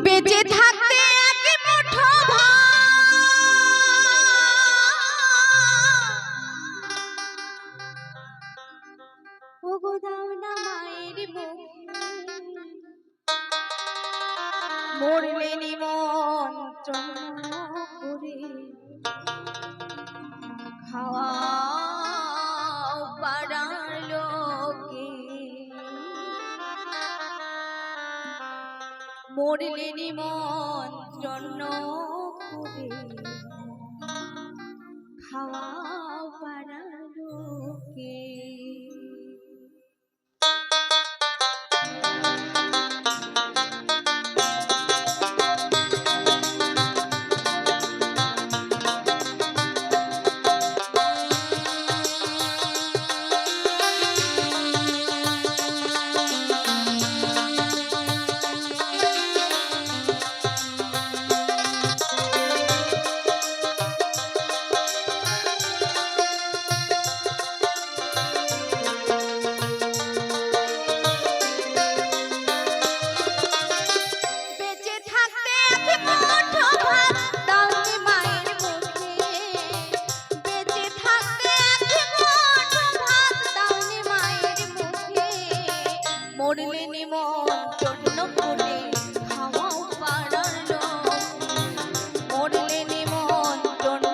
বেঁচে থাকতে আগে মুঠো ও গো দাও না মায়ের মুখে মরলে নিমন্ত্রণ করে খাওয়াও পাড়ার লোকে মরলে নিমন্ত্রণ করে খাওয়াও পাড়ার লোকে। মরলে নিমন্ত্রণ করে খাওয়াও পাড়ার লোকে মরলে নিমন্ত্রণ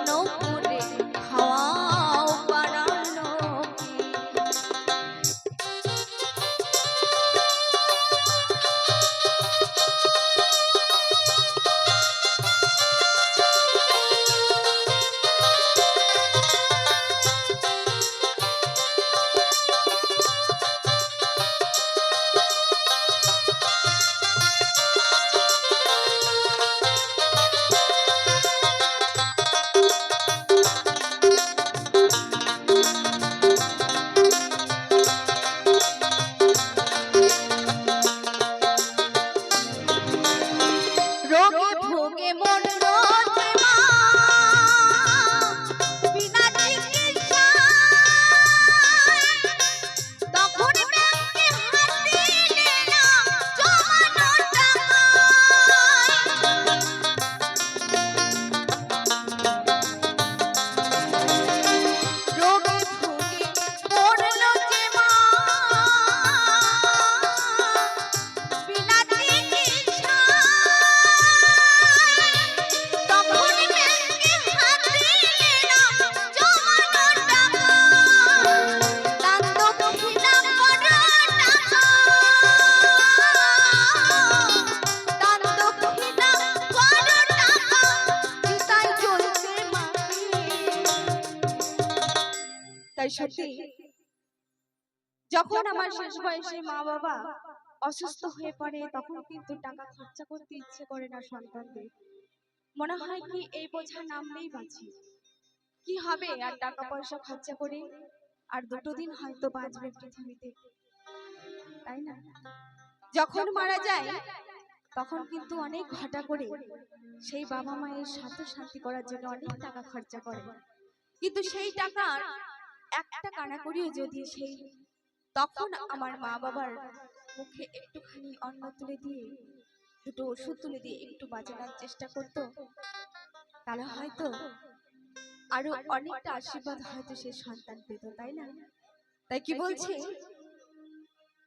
করে খাওয়াও পাড়ার লোকে। সত্যি যখন আমার শেষ বয়সে মা বাবা অসুস্থ হয়ে পড়ে তখন কিন্তু টাকা খরচা করতে ইচ্ছে করে না সন্তানদের। মনে হয় কি এই বোঝা নামলেই বাঁচি, কি হবে আর টাকা পয়সা খরচা করে, আর দুটো দিন হয়তো বাঁচবে পৃথিবীতে, তাই না? যখন মারা যায় তখন কিন্তু অনেক ঘটা করে সেই বাবা মায়ের স্বার্থ শান্তি করার জন্য অনেক টাকা খরচা করে, কিন্তু সেই টাকার একটা কানা করিও যদি সেই তখন আমার মা বাবার মুখে একটুখানি অন্ন তুলে দিয়ে দুটো ওষুধ তুলে দিয়ে একটু বাঁচানোর চেষ্টা করত, তাহলে হয়তো আরো অনেকটা আশীর্বাদ হয়তো সে সন্তান পেত, তাই না? তাই কি বলছে,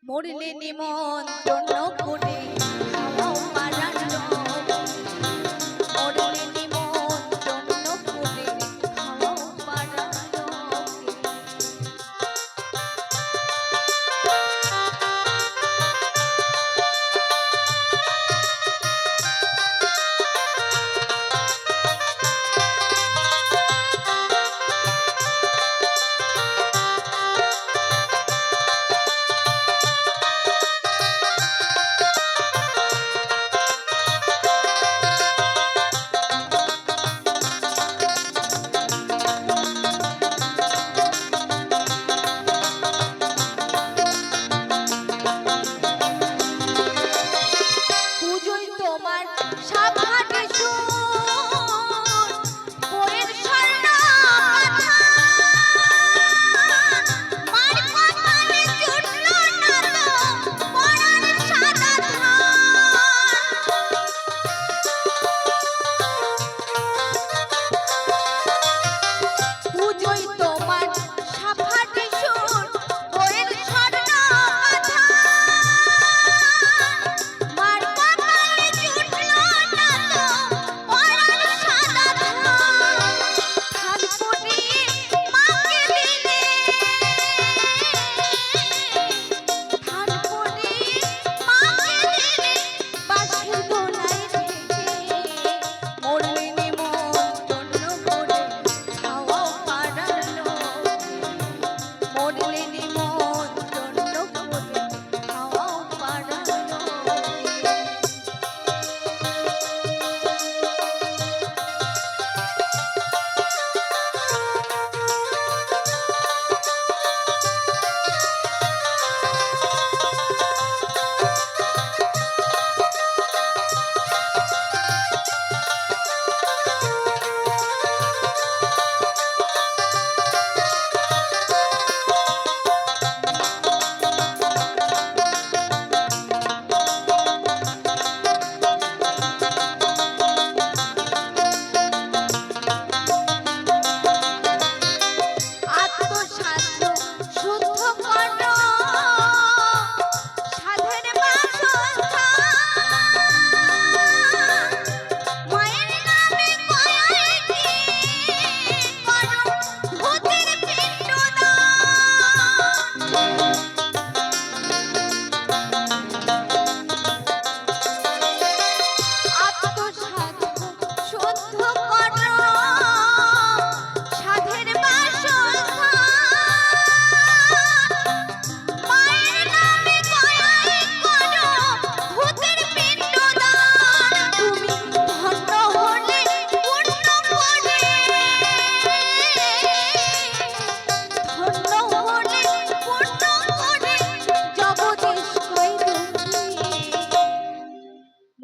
মরলে নিমন্ত্রণ করে খাওয়াও পাড়ার লোকে মরলে নিমন্ত্রণ করে খাওয়াও পাড়ার লোকে।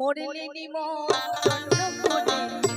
মরলে নিমন্ত্রণ করে